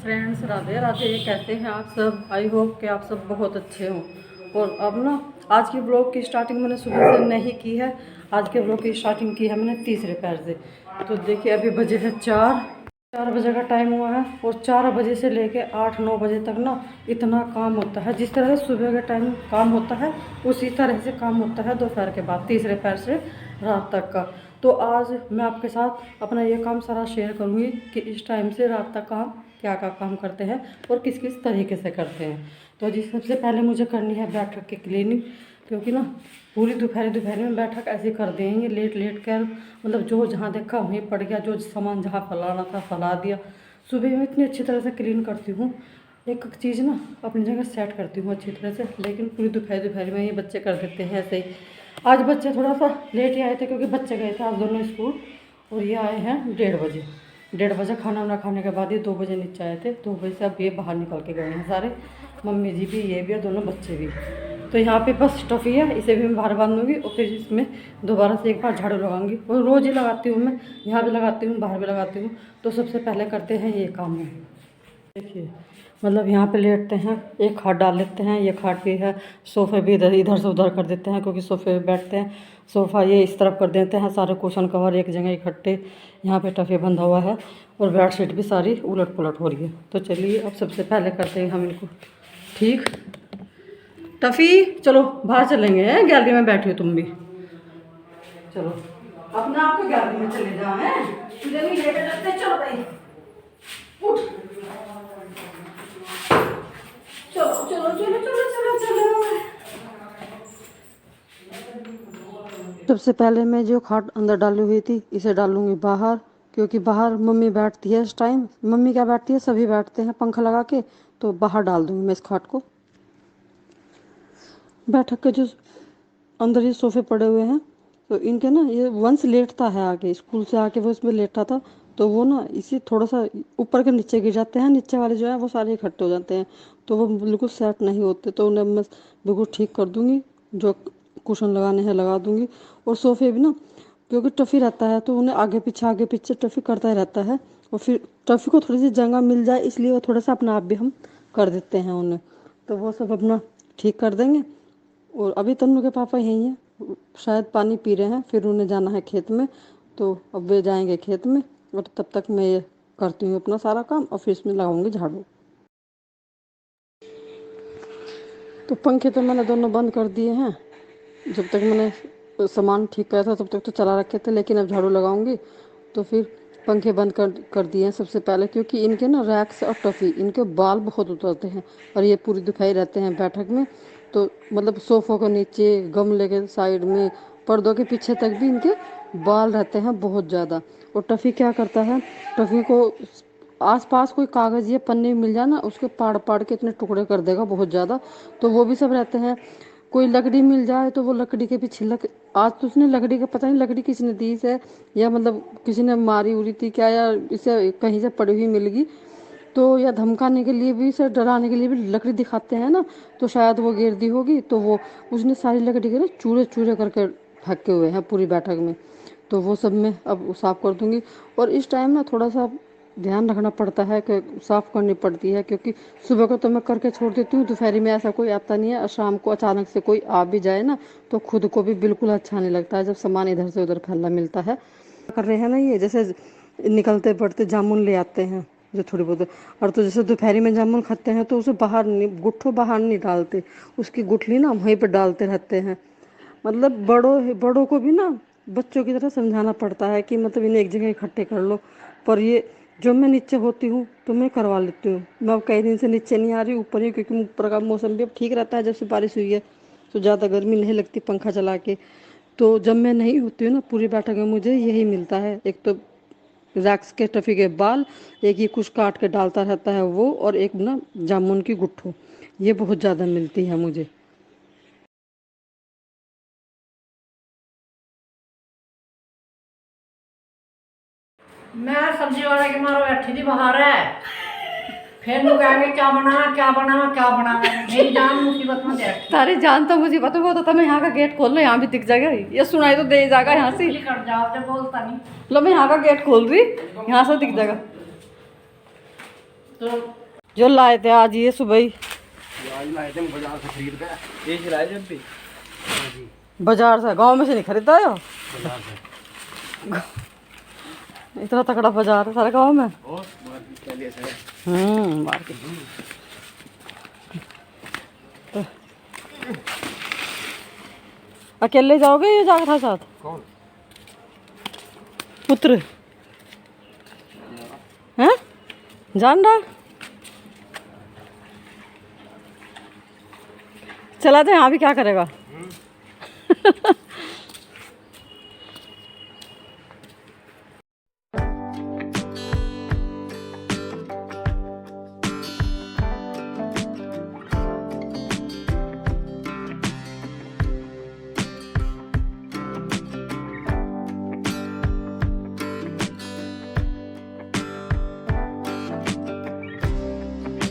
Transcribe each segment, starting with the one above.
Friends, Radhe Radhe. कैसे हैं आप सब? आई होप कि आप सब बहुत अच्छे हों। और अब ना आज की ब्लॉग की स्टार्टिंग मैंने सुबह से नहीं की है। आज के ब्लॉग की स्टार्टिंग की है मैंने तीसरे पैर से। तो देखिए अभी बजे है 4 बजे का टाइम हुआ है। और 4 बजे से लेके 8-9 बजे तक ना इतना काम होता है। जिस तरह से सुबह के टाइम काम होता है उसी तरह से काम होता है दोपहर के बाद, तीसरे पैर से रात तक का। तो आज मैं आपके साथ अपना ये काम सारा शेयर करूँगी कि इस टाइम से रात तक काम क्या क्या काम करते हैं और किस किस तरीके से करते हैं। तो जी सबसे पहले मुझे करनी है बैठक की क्लीनिंग, क्योंकि ना पूरी दोपहर में बैठक ऐसे कर देंगे लेट लेट कर, मतलब जो जहाँ देखा वहीं पड़ गया, जो सामान जहाँ फैलाना था फैला दिया। सुबह में इतनी अच्छी तरह से क्लीन करती हूँ, एक एक चीज़ ना अपनी जगह सेट करती हूँ अच्छी तरह से। लेकिन पूरी दोपहर में ये बच्चे कर देते हैं ऐसे ही। आज बच्चे थोड़ा सा लेट ही आए थे क्योंकि बच्चे गए थे आज दोनों स्कूल, और ये आए हैं 1:30 बजे। 1:30 खाना वाना खाने के बाद ये 2 बजे नीचे आए थे। 2 बजे से अब ये बाहर निकल के गए हैं सारे, मम्मी जी भी, ये भी और दोनों बच्चे भी। तो यहाँ पे बस टफ़ी है, इसे भी मैं बाहर बांधूंगी और फिर इसमें दोबारा से एक बार झाड़ू लगाऊंगी। और रोज़ ही लगाती हूँ मैं, यहाँ भी लगाती हूँ बाहर भी लगाती हूँ। तो सबसे पहले करते हैं ये काम है। देखिए मतलब यहाँ पे लेटते हैं, एक खाट डाल लेते हैं, ये खाट भी है। सोफ़े भी इधर इधर से उधर कर देते हैं क्योंकि सोफ़े पे बैठते हैं। सोफ़ा ये इस तरफ कर देते हैं, सारे कुशन कवर एक जगह इकट्ठे। यहाँ पे टफ़े बंधा हुआ है और बेडशीट भी सारी उलट पुलट हो रही है। तो चलिए अब सबसे पहले करते हैं हम इनको ठीक। टफ़ी चलो बाहर चलेंगे, हैं गैलरी में बैठी हो तुम भी, चलो अपना आपको गैलरी में चले जाओ हैं। तुझे नहीं लेके जाते, चलो भाई उठ, चलो चलो चलो चलो चलो चलो। सबसे पहले मैं जो खाट अंदर डाली हुई थी इसे डालूंगी बाहर, क्योंकि बाहर मम्मी बैठती है इस टाइम। मम्मी क्या बैठती है, सभी बैठते हैं पंखा लगा के। तो बाहर डाल दूंगी मैं इस खाट को। बैठक के जो अंदर ये सोफे पड़े हुए हैं, तो इनके ना ये वंश लेटता है आके, स्कूल से आके वो इसमें लेटा था। तो वो ना इसी थोड़ा सा ऊपर के नीचे गिर जाते हैं, नीचे वाले जो है वो सारे इकट्ठे हो जाते हैं। तो वो बिल्कुल सेट नहीं होते, तो उन्हें मैं बिल्कुल ठीक कर दूंगी। जो कुशन लगाने हैं लगा दूंगी। और सोफे भी ना क्योंकि टफ़ी रहता है तो उन्हें आगे पीछे टफ़ी करता ही रहता है। और फिर टफ़ी को थोड़ी सी जगह मिल जाए इसलिए वो थोड़ा सा अपना आप भी हम कर देते हैं उन्हें। तो वो सब अपना ठीक कर देंगे। और अभी तन्नू के पापा यहीं हैं, शायद पानी पी रहे हैं, फिर उन्हें जाना है खेत में। तो अब वे जाएंगे खेत में और तब तक मैं ये करती हूँ अपना सारा काम और फिर इसमें लगाऊंगी झाड़ू। तो पंखे तो मैंने दोनों बंद कर दिए हैं। जब तक मैंने सामान ठीक करा था तब तक तो चला रखे थे, लेकिन अब झाड़ू लगाऊंगी। तो फिर पंखे बंद कर दिए हैं सबसे पहले, क्योंकि इनके ना रैक्स और टफ़ी इनके बाल बहुत उतरते हैं और ये पूरी दिखाई रहते हैं बैठक में। तो मतलब सोफ़ों के नीचे, गमले के साइड में, पर्दों के पीछे तक भी इनके बाल रहते हैं बहुत ज़्यादा। और टफ़ी क्या करता है, टफ़ी को आसपास कोई कागज़ या पन्नी मिल जाए ना, उसके पाड़ पाड़ के इतने टुकड़े कर देगा बहुत ज़्यादा। तो वो भी सब रहते हैं। कोई लकड़ी मिल जाए तो वो लकड़ी के भी छिलक, आज तो उसने लकड़ी का पता नहीं लकड़ी किसने दी है, या मतलब किसी ने मारी उरी थी क्या, या इसे कहीं से पड़ी हुई मिल गई। तो या धमकाने के लिए भी, इसे डराने के लिए भी लकड़ी दिखाते हैं ना, तो शायद वो गिर दी होगी। तो वो उसने सारी लकड़ी के ना चूरे चूरे करके फेंके हुए हैं पूरी बैठक में। तो वो सब मैं अब साफ़ कर दूंगी। और इस टाइम ना थोड़ा सा ध्यान रखना पड़ता है कि साफ़ करनी पड़ती है, क्योंकि सुबह को तो मैं करके छोड़ देती हूँ, दोपहर में ऐसा कोई आता नहीं है। और शाम को अचानक से कोई आ भी जाए ना तो खुद को भी बिल्कुल अच्छा नहीं लगता है जब सामान इधर से उधर फैला मिलता है। कर रहे हैं ना ये, जैसे निकलते पड़ते जामुन ले आते हैं जो थोड़ी बहुत। और तो जैसे दोपहर में जामुन खाते हैं तो उसे बाहर नहीं, गुट्ठों बाहर नहीं डालते, उसकी गुठली ना वहीं पर डालते रहते हैं। मतलब बड़ों को भी ना बच्चों की तरह समझाना पड़ता है कि मतलब इन्हें एक जगह इकट्ठे कर लो। पर ये जब मैं नीचे होती हूँ तो मैं करवा लेती हूँ। मैं अब कई दिन से नीचे नहीं आ रही, ऊपर ही, क्योंकि ऊपर का मौसम भी अब ठीक रहता है जब से बारिश हुई है, तो ज़्यादा गर्मी नहीं लगती पंखा चला के। तो जब मैं नहीं होती हूँ ना पूरी बैठक में मुझे यही मिलता है, एक तो रैक्स के टफ़ी के बाल, एक ये कुछ काट के डालता रहता है वो, और एक ना जामुन की गुट्ठो, ये बहुत ज़्यादा मिलती है मुझे। मैं सब्जी वाले के मारो बैठी थी बाहर है। फिर लोग कहेंगे क्या बना क्या बना क्या बना, मेरी जान मुसीबत में देख। तारी जान तो मुझे पता बहुत होता। मैं यहाँ का गेट खोल लो, यहाँ भी दिख जाएगा, ये सुनाई तो दे जाएगा यहाँ से। कर जाओ तो बोलता नहीं। लो मैं यहाँ का गेट खोल रही, यहाँ से दिख जाएगा। तो जो लाए थे आज ये सुबह ही आज लाए थे बाजार से खरीद कर। ये खिलाए जब भी बाजार से, गांव में से नहीं खरीदा हो? बाजार से। इतना तकड़ा बाजार है सारे गांव में। और मार्केट के लिए से मार्केट। तो अकेले जाओगे या जाकर था साथ? कौन? पुत्र हैं? जान रहा? चला तो यहाँ भी क्या करेगा?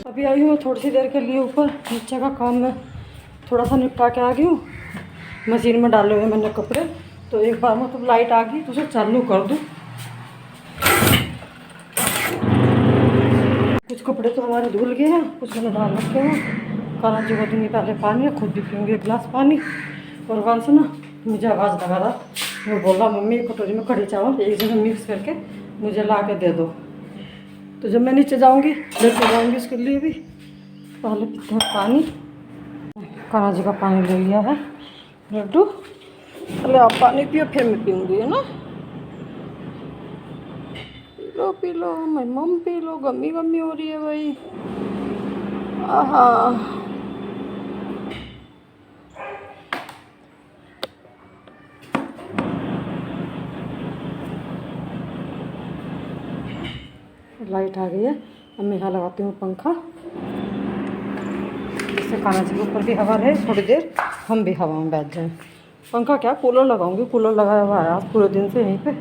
अभी आई हूँ थोड़ी सी देर के लिए ऊपर, नीचे का काम मैं थोड़ा सा निपटा के आ गई हूँ। मशीन में डाले हुए मैंने कपड़े, तो एक बार मतलब लाइट आ गई तो उसे चालू कर दूँ। कुछ कपड़े तो हमारे धुल गए हैं, कुछ मैंने डाल रखे हैं। काला जी को दूँगी पहले पानी, खुद भी पीऊँगी एक गिलास पानी। और वहाँ से ना मुझे आवाज़ लगा रहा, वो बोल रहा मम्मी एक कटोरी में कढ़ी चावल एक जगह मिक्स करके मुझे ला के दे दो। तो जब मैं नीचे जाऊंगी लेके जाऊंगी उसके लिए भी। पहले पीते हैं पानी। कान्हा जी का पानी ले लिया है लड्डू। पहले आप पानी पियो फिर मैं पीऊँगी, है ना? पी लो मैं मम पी लो, गमी गमी हो रही है भाई। आहा लाइट आ गई है। अब मैं यहाँ लगाती हूँ पंखा, जिससे कान्हा जी के ऊपर भी हवा रहे, थोड़ी देर हम भी हवा में बैठ जाएं। पंखा क्या, कूलर लगाऊंगी, कूलर लगाया हुआ है आज पूरे दिन से यहीं पे।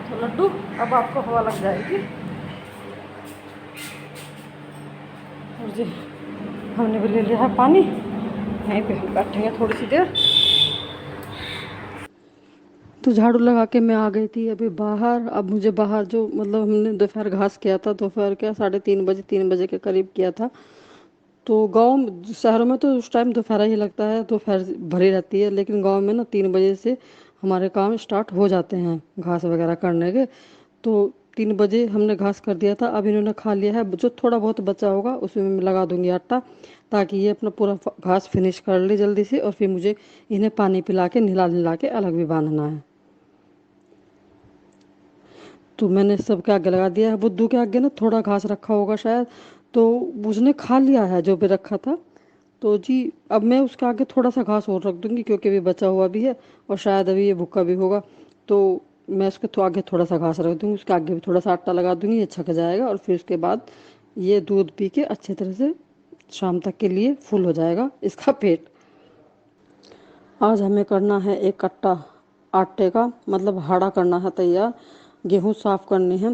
तो लड्डू अब आपको हवा लग जाएगी। और जी हमने भी ले लिया है पानी, यहीं पे हम बैठेंगे थोड़ी सी देर। तो झाड़ू लगा के मैं आ गई थी अभी बाहर। अब मुझे बाहर जो मतलब हमने दोपहर घास किया था, दोपहर क्या 3:30 बजे 3 बजे के करीब किया था। तो गांव शहरों में तो उस टाइम दोपहर ही लगता है, दोपहर भरी रहती है, लेकिन गांव में ना 3 बजे से हमारे काम स्टार्ट हो जाते हैं घास वगैरह करने के। तो 3 बजे हमने घास कर दिया था। अब इन्होंने खा लिया है, जो थोड़ा बहुत बचा होगा उसमें मैं लगा दूंगी आटा, ताकि ये अपना पूरा घास फिनिश कर ले जल्दी से। और फिर मुझे इन्हें पानी पिला के नहला नहला के अलग भी बांधना है। तो मैंने सबके आगे लगा दिया है। बुद्धू के आगे ना थोड़ा घास रखा होगा शायद, तो उसने खा लिया है जो भी रखा था। तो जी अब मैं उसके आगे थोड़ा सा घास और रख दूंगी, क्योंकि अभी बचा हुआ भी है और शायद अभी ये भूखा भी होगा। तो मैं उसके आगे थोड़ा सा घास रख दूंगी, उसके आगे भी थोड़ा सा आटा लगा दूंगी, ये छक जाएगा। और फिर उसके बाद ये दूध पी के अच्छे तरह से शाम तक के लिए फुल हो जाएगा इसका पेट। आज हमें करना है एक कट्टा आटे का, मतलब हाड़ा करना है तैयार। गेहूँ साफ़ करनी है।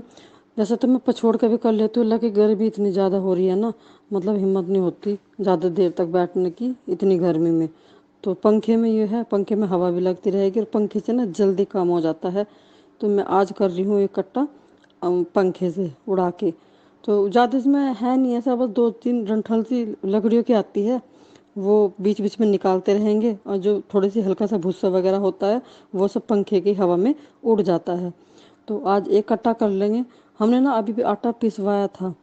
वैसे तो मैं पछोड़ के भी कर लेती हूँ, लेकिन गर्मी इतनी ज़्यादा हो रही है ना, मतलब हिम्मत नहीं होती ज़्यादा देर तक बैठने की इतनी गर्मी में। तो पंखे में ये है, पंखे में हवा भी लगती रहेगी और पंखे से ना जल्दी काम हो जाता है। तो मैं आज कर रही हूँ एक कट्टा पंखे से उड़ा के। तो ज़्यादा इसमें है नहीं ऐसा, बस 2-3 डंठल सी लकड़ियों की आती है, वो बीच बीच में निकालते रहेंगे। और जो थोड़ी सी हल्का सा भूसा वगैरह होता है वो सब पंखे की हवा में उड़ जाता है। तो आज एक कट्टा कर लेंगे। हमने ना अभी भी आटा पिसवाया था,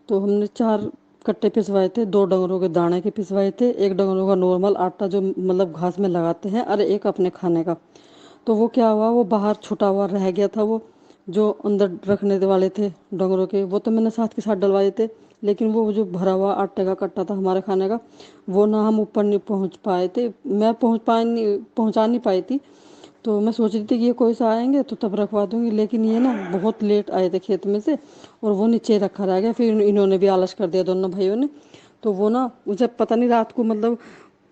तो हमने 4 कट्टे पिसवाए थे। 2 डंगरों के दाने के पिसवाए थे, 1 डंगरों का नॉर्मल आटा जो मतलब घास में लगाते हैं, और 1 अपने खाने का। तो वो क्या हुआ, वो बाहर छुटा हुआ रह गया था। वो जो अंदर रखने वाले थे डंगरों के, वो तो मैंने साथ के साथ डलवाए थे, लेकिन वो जो भरा हुआ आटे का कट्टा था हमारे खाने का, वो ना हम ऊपर नहीं पहुंच पाए थे, मैं पहुंचा नहीं पाई थी। तो मैं सोच रही थी कि ये कोई सा आएंगे तो तब रखवा दूंगी, लेकिन ये ना बहुत लेट आए थे खेत में से, और वो नीचे रखा रह गया। फिर इन्होंने भी आलस कर दिया दोनों भाइयों ने। तो वो ना मुझे पता नहीं रात को मतलब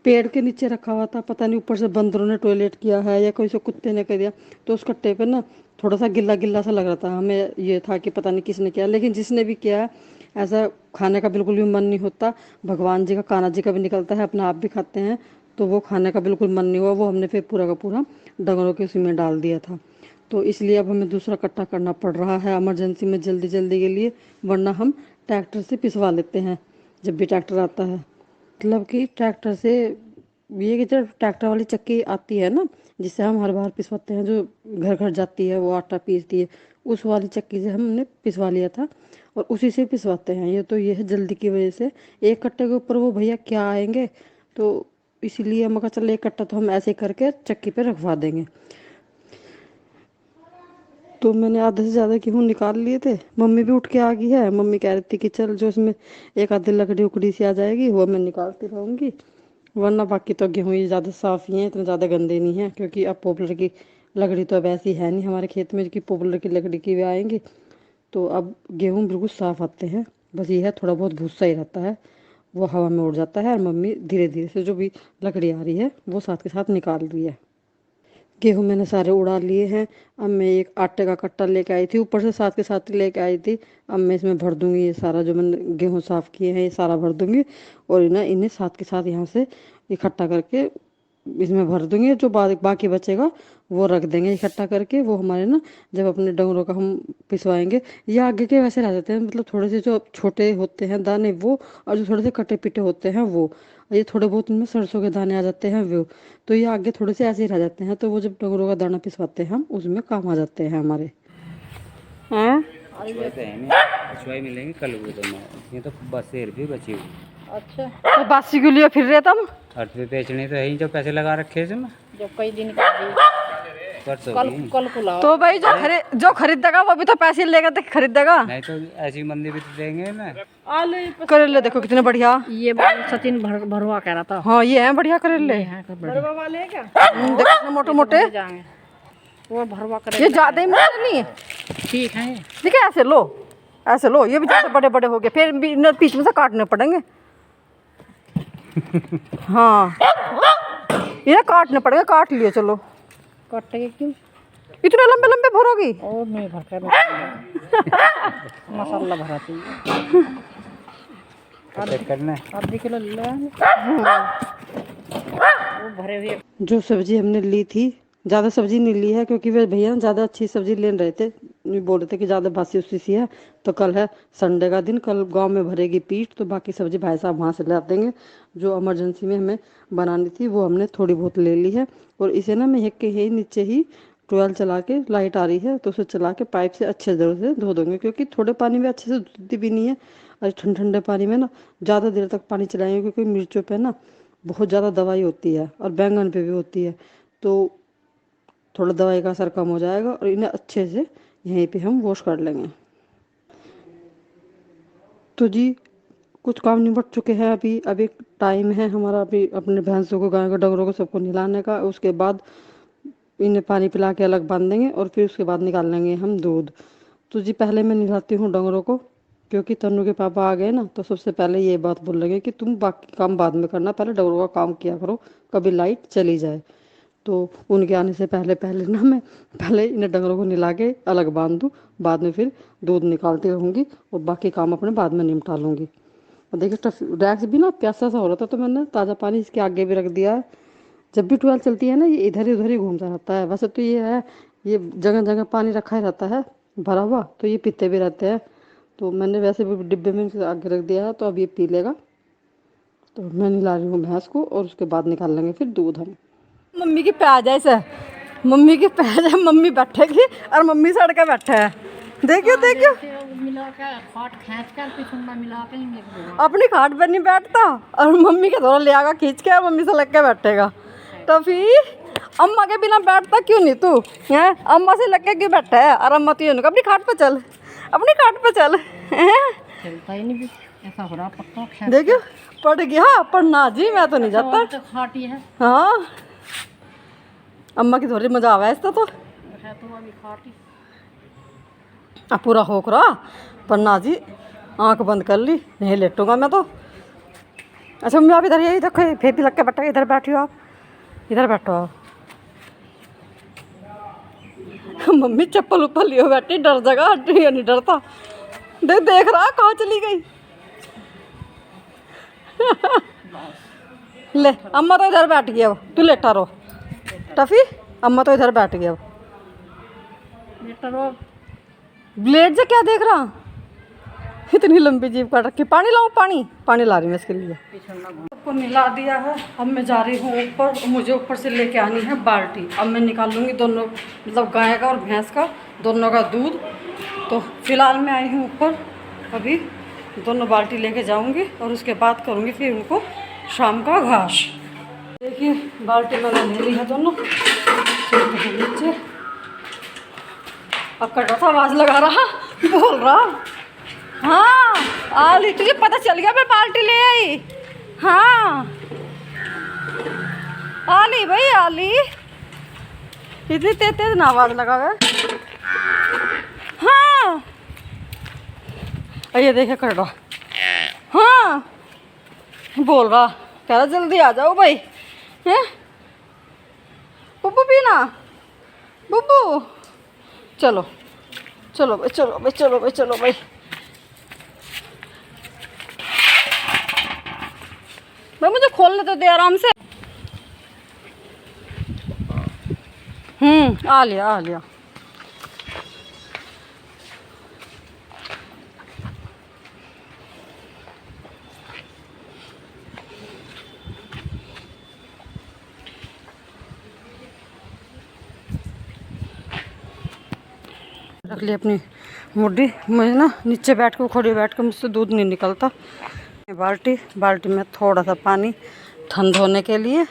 पेड़ के नीचे रखा हुआ था, पता नहीं ऊपर से बंदरों ने टॉयलेट किया है या कोई से कुत्ते ने कर दिया। तो उस कट्टे पे ना थोड़ा सा गिल्ला गिल्ला सा लग रहा था हमें, ये था कि पता नहीं किसने किया, लेकिन जिसने भी किया ऐसा खाने का बिल्कुल भी मन नहीं होता। भगवान जी का, कान्हा जी का भी निकलता है, अपना आप भी खाते हैं, तो वो खाने का बिल्कुल मन नहीं हुआ। वो हमने फिर पूरा का पूरा डंगरों के उसी में डाल दिया था। तो इसलिए अब हमें दूसरा कट्टा करना पड़ रहा है इमरजेंसी में, जल्दी जल्दी के लिए, वरना हम ट्रैक्टर से पिसवा लेते हैं जब भी ट्रैक्टर आता है। मतलब कि ट्रैक्टर से ये कि जब ट्रैक्टर वाली चक्की आती है ना, जिससे हम हर बार पिसवाते हैं, जो घर घर जाती है, वो आटा पीसती है, उस वाली चक्की से हमने पिसवा लिया था और उसी से पिसवाते हैं। ये तो ये है जल्दी की वजह से, एक कट्टे के ऊपर वो भैया क्या आएंगे, तो इसीलिए हम कहा चल एक कट्टा तो हम ऐसे करके चक्की पे रखवा देंगे। तो मैंने आधे से ज़्यादा गेहूँ निकाल लिए थे। मम्मी भी उठ के आ गई है। मम्मी कह रही थी कि चल जो इसमें एक आधी लकड़ी उकड़ी सी आ जाएगी वो मैं निकालती रहूँगी, वरना बाकी तो गेहूँ ये ज़्यादा साफ़ ही हैं, इतने ज़्यादा गंदे नहीं हैं, क्योंकि अब पॉपुलर की लकड़ी तो अब ऐसी है नहीं हमारे खेत में कि पॉपुलर की लकड़ी की भी आएंगी। तो अब गेहूँ बिल्कुल साफ़ आते हैं, बस ये है थोड़ा बहुत भूसा ही रहता है, वो हवा में उड़ जाता है। और मम्मी धीरे धीरे से जो भी लकड़ी आ रही है वो साथ के साथ निकाल रही है। गेहूँ मैंने सारे उड़ा लिए हैं। अब मैं एक आटे का कट्टा लेके आई थी, ऊपर से साथ के साथ ही लेके आई थी। अब मैं इसमें भर दूंगी ये सारा जो मैंने गेहूँ साफ़ किए हैं, ये सारा भर दूंगी और इन्हें साथ के साथ यहाँ से इकट्ठा करके इसमें भर दूंगी। जो बाकी बचेगा वो रख देंगे इकट्ठा करके। वो हमारे ना जब अपने डंगरों का हम पिसवाएंगे, ये आगे के वैसे रह जाते हैं, मतलब थोड़े से जो छोटे होते हैं दाने वो, और जो थोड़े से कटे पिटे होते हैं वो, ये थोड़े बहुत इनमें सरसों के दाने आ जाते हैं वो, तो ये आगे थोड़े से ऐसे ही रह जाते हैं। तो वो जब डंगरों का दाना पिसवाते हैं हम, उसमें काम आ जाते हैं हमारे। हैं अछुआई मिलेंगे कल वो तो ये तो बस शेर भी बची हुई। अच्छा, तो बासी के लिए फिर रहे तुम? अर्थ पे बेचने तो है ही, जो पैसे लगा रखे हैं इसमें जब कई दिन का परसों कल की। कल को लाओ। तो भाई जो खरीदेगा वो भी तो पैसे लेगा तो खरीदेगा। नहीं तो ऐसी मंदी भी तो देंगे ना। करेले देखो कितने बढ़िया। ये सचिन भरवा कह रहा था। हाँ ये है बढ़िया करेले, भरवा वाले क्या देखो कितने मोटे मोटे। जाएंगे वो भरवा करे। ये ज्यादा ही मोटे नहीं है, ठीक है। देखिए ऐसे लो, ऐसे लो, ये भी ज्यादा बड़े बड़े हो गए, फिर भी इन्हें बीच में से काटने पड़ेंगे। हाँ इन्हें काटने पड़ेंगे, काट लियो चलो। कटेंगे क्यों? इतने लंबे लंबे भरोगी? और नहीं भर कर मसाला भराती करना आधी किलो ले लो। वो भरे हुए जो सब्जी हमने ली थी, ज़्यादा सब्जी नहीं ली है क्योंकि वे भैया ज़्यादा अच्छी सब्जी ले रहे थे, नहीं बोल रहे थे कि ज़्यादा बासी उसी सी है। तो कल है संडे का दिन, कल गांव में भरेगी पीठ, तो बाकी सब्जी भाई साहब वहाँ से ला देंगे। जो इमरजेंसी में हमें बनानी थी वो हमने थोड़ी बहुत ले ली है। और इसे ना मैं एक के ही नीचे ही ट्वेल चला के, लाइट आ रही है तो उसे चला के पाइप से अच्छे तरह से धो दूँगी, क्योंकि थोड़े पानी में अच्छे से धोती भी नहीं है। और ठंडे ठंडे पानी में ना ज़्यादा देर तक पानी चलाएंगे, क्योंकि मिर्चों पे ना बहुत ज़्यादा दवाई होती है और बैंगन पे भी होती है, तो थोड़ा दवाई का असर कम हो जाएगा। और इन्हें अच्छे से यहीं पे हम वॉश कर लेंगे। तो जी कुछ काम निपट चुके हैं। अभी टाइम है हमारा अभी अपने भैंसों को, गाय को, डंगरों को सबको नहलाने का। उसके बाद इन्हें पानी पिला के अलग बांध देंगे और फिर उसके बाद निकाल लेंगे हम दूध। तो जी पहले मैं नहलाती हूँ डंगरों को, क्योंकि तन्नू के पापा आ गए ना, तो सबसे पहले ये बात बोल लगे कि तुम बाकी काम बाद में करना, पहले डंगरों का काम किया करो, कभी लाइट चली जाए। तो उनके आने से पहले पहले ना मैं पहले इन्हें डंगरों को नहला के अलग बांध दूँ, बाद में फिर दूध निकालती रहूँगी और बाकी काम अपने बाद में निपटा लूँगी। और देखिए रैक्स भी ना प्यासा सा हो रहा था, तो मैंने ताज़ा पानी इसके आगे भी रख दिया है। जब भी ट्वेल्व चलती है ना, ये इधर ही उधर ही घूमता रहता है। वैसे तो ये है, ये जगह जगह पानी रखा ही रहता है भरा हुआ, तो ये पीते भी रहते हैं। तो मैंने वैसे भी डिब्बे में इनके आगे रख दिया है, तो अब ये पी लेगा। तो मैं नहला रही हूँ भैंस को और उसके बाद निकाल लेंगे फिर दूध हम। मम्मी की प्याज है इसे, मम्मी की प्याज है, मम्मी बैठेगी और मम्मी सड़ के बैठे है। देखियो देखियो, मिला के खाट खींच कर पिछुंडा मिला के ही अपनी खाट पर नहीं बैठता और मम्मी के थोड़ा ले आगा खींच के मम्मी से लग के बैठेगा। तो फिर अम्मा के बिना बैठता क्यों नहीं तू है? अम्मा से लग के क्यों बैठा है? और अम्मा तो ये अपनी खाट पे चल, अपनी खाट पे चल। चलता ही नहीं भी ऐसा हो रहा पक्का। देखियो पड़ गया, पढ़ना जी मैं तो नहीं जाता। तो खाटी है। हाँ अम्मा की थोड़ी मजा आवा इसका तो है तो अभी खाटी। अब पूरा होक रहा पन्ना जी, आंख बंद कर ली, नहीं लेटूंगा मैं तो। अच्छा मम्मी आप इधर यही देखो, फिर भी लग के बैठा, इधर बैठियो आप, इधर बैठो आप। मम्मी चप्पल ऊपर लियो बैठी, डर जगह नहीं डरता। देख रहा कहाँ चली गई। ले अम्मा तो इधर बैठ गई, अब तू लेटा रहो टफी। अम्मा तो इधर बैठ गई अब। बेटा रो ब्लेड से क्या देख रहा, इतनी लंबी जीभ काट रखी। पानी लाऊं, पानी पानी ला रही मैं इसके लिए। सबको मिला दिया है, अब मैं जा रही हूँ ऊपर। मुझे ऊपर से लेके आनी है बाल्टी। अब मैं निकालूंगी दोनों, मतलब गाय का और भैंस का दोनों का दूध। तो फिलहाल मैं आई हूँ ऊपर, अभी दोनों बाल्टी लेके जाऊंगी और उसके बाद करूँगी फिर उनको शाम का घास। देखिए बाल्टी मैंने ले ली है दोनों। नीचे अब कटा था, आवाज़ लगा रहा, बोल रहा। हाँ आली, तुझे पता चल गया मैं बाल्टी ले आई। हाँ आली भाई आली, इतनी तेज तेज ना आवाज़ लगा हुआ है। हाँ ये देखे कर रहा। हाँ बोल रहा, कह रहा जल्दी आ जाओ भाई। हैं बुब्बू पीना, बुब्बू चलो चलो भाई, चलो भाई, चलो भाई, चलो भाई। भाई मुझे खोलने तो दे आराम से। आ लिया, आ लिया। रख ली अपनी मुड्डी। मुझे ना नीचे बैठ के, खड़ी बैठ के मुझसे दूध नहीं निकलता। बाल्टी में थोड़ा सा पानी ठंड होने के लिए।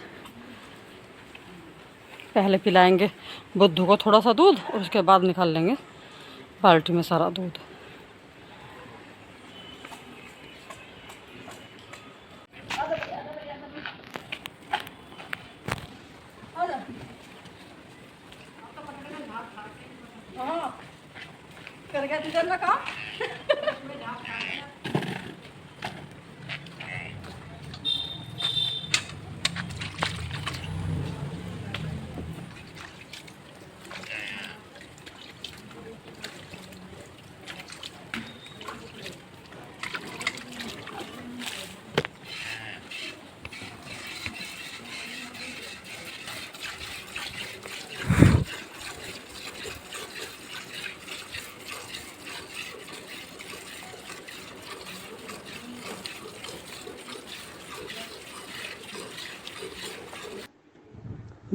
पहले पिलाएंगे बुद्धू को थोड़ा सा दूध और उसके बाद निकाल लेंगे बाल्टी में सारा दूध। कर गया तुझे ना काम।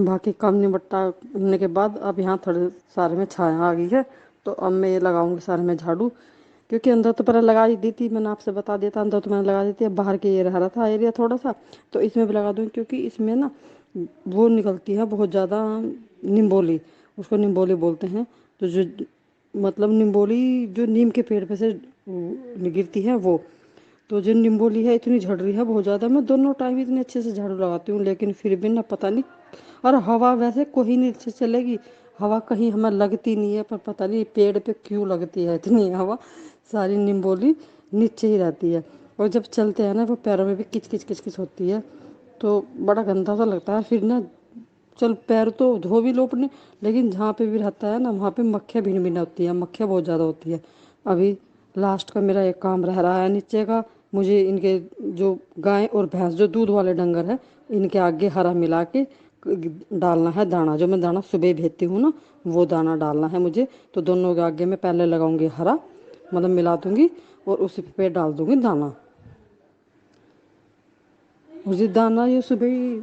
बाकी काम निपटने के बाद अब यहाँ थोड़े सारे में छाया आ गई है। तो अब मैं ये लगाऊंगी सारे में झाड़ू, क्योंकि अंदर तो पहले लगा ही दी थी, मैंने आपसे बता दिया था। अंदर तो मैंने लगा दी थी, अब बाहर के ये रह रहा था एरिया थोड़ा सा, तो इसमें भी लगा दूँगी। क्योंकि इसमें ना वो निकलती है बहुत ज़्यादा निम्बोली, उसको निम्बोली बोलते हैं। तो जो मतलब निम्बोली जो नीम के पेड़ पे से गिरती है वो, तो जो निम्बोली है इतनी झड़ रही है बहुत ज़्यादा। मैं दोनों टाइम इतने अच्छे से झाड़ू लगाती हूँ, लेकिन फिर भी ना पता नहीं। और हवा वैसे कोई नहीं अच्छे चलेगी, हवा कहीं हमें लगती नहीं है, पर पता नहीं पेड़ पे क्यों लगती है इतनी हवा। सारी निम्बोली नीचे ही रहती है, और जब चलते हैं ना वो पैरों में भी किच किच किच किच होती है, तो बड़ा गंदा सा लगता है। फिर ना चल पैर तो धो भी लो अपने, लेकिन जहाँ पे भी रहता है ना वहाँ पे मक्खियाँ भिन भिन होती है, मक्खियाँ बहुत ज़्यादा होती है। अभी लास्ट का मेरा एक काम रह रहा है नीचे का। मुझे इनके जो गाय और भैंस जो दूध वाले डंगर है, इनके आगे हरा मिला के डालना है दाना। जो मैं दाना सुबह भेजती हूँ ना, वो दाना डालना है मुझे। तो दोनों के आगे मैं पहले लगाऊंगी हरा, मतलब मिला दूंगी और उसी पे डाल दूंगी दाना। मुझे दाना ये सुबह ही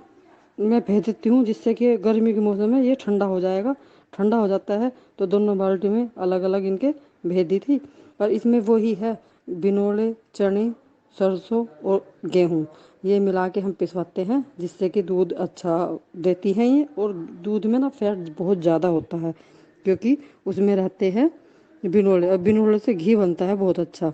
मैं भेज देती हूँ, जिससे कि गर्मी के मौसम में ये ठंडा हो जाएगा। ठंडा हो जाता है तो दोनों बाल्टी में अलग अलग इनके भेज दी थी। और इसमें वही है बिनोले, चने, सरसों और गेहूँ, ये मिला के हम पिसवाते हैं, जिससे कि दूध अच्छा देती हैं ये। और दूध में ना फैट बहुत ज़्यादा होता है, क्योंकि उसमें रहते हैं बिनोले, और बिनोले से घी बनता है बहुत अच्छा।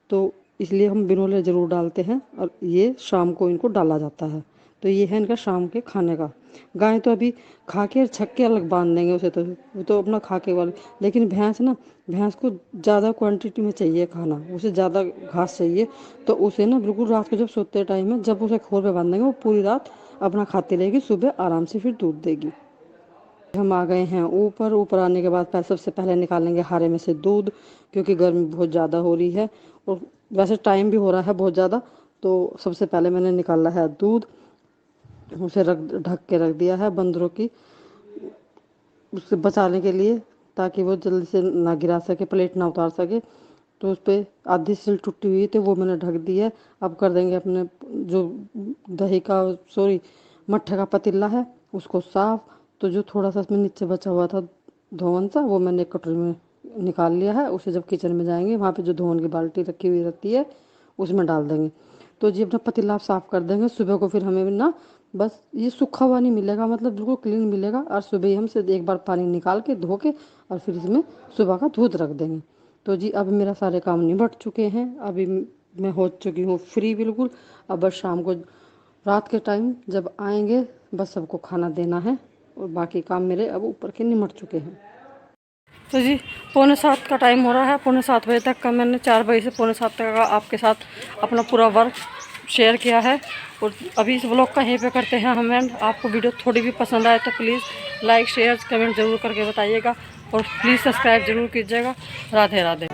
तो इसलिए हम बिनोले ज़रूर डालते हैं, और ये शाम को इनको डाला जाता है। तो ये है इनका शाम के खाने का। गाय तो अभी खा के छक के अलग बांध देंगे उसे, तो वो तो अपना खा के वाले। लेकिन भैंस ना, भैंस को ज़्यादा क्वांटिटी में चाहिए खाना, उसे ज़्यादा घास चाहिए। तो उसे ना बिल्कुल रात को जब सोते टाइम में जब उसे खोर पे बांध देंगे, वो पूरी रात अपना खाती रहेगी, सुबह आराम से फिर दूध देगी। हम आ गए हैं ऊपर। ऊपर आने के बाद सबसे पहले निकालेंगे हारे में से दूध, क्योंकि गर्मी बहुत ज़्यादा हो रही है और वैसे टाइम भी हो रहा है बहुत ज़्यादा। तो सबसे पहले मैंने निकाला है दूध, उसे ढक के रख दिया है बंदरों की उससे बचाने के लिए, ताकि वो जल्दी से ना गिरा सके, प्लेट ना उतार सके। तो उस पर आधी सील टूटी हुई थी, वो मैंने ढक दी है। अब कर देंगे अपने जो दही का मट्ठे का पतीला है उसको साफ। तो जो थोड़ा सा इसमें नीचे बचा हुआ था धोवन सा, वो मैंने एक कटोरी में निकाल लिया है। उसे जब किचन में जाएंगे वहाँ पे जो धोवन की बाल्टी रखी हुई रहती है उसमें डाल देंगे। तो जी अपना पतीला आप साफ़ कर देंगे। सुबह को फिर हमें ना बस ये सूखा हुआ नहीं मिलेगा, मतलब बिल्कुल क्लीन मिलेगा। और सुबह ही हम से एक बार पानी निकाल के धो के और फिर इसमें सुबह का दूध रख देंगे। तो जी अब मेरा सारे काम निपट चुके हैं। अभी मैं हो चुकी हूँ फ्री बिल्कुल। अब बस शाम को रात के टाइम जब आएंगे बस सबको खाना देना है और बाकी काम मेरे अब ऊपर के निपट चुके हैं। तो जी 6:45 का टाइम हो रहा है। 6:45 बजे तक का मैंने 4 बजे से 6:45 तक का आपके साथ अपना पूरा वर्क शेयर किया है। और अभी इस व्लॉग का यहीं पे करते हैं हम एंड। आपको वीडियो थोड़ी भी पसंद आए तो प्लीज़ लाइक शेयर कमेंट ज़रूर करके बताइएगा और प्लीज़ सब्सक्राइब ज़रूर कीजिएगा। राधे राधे।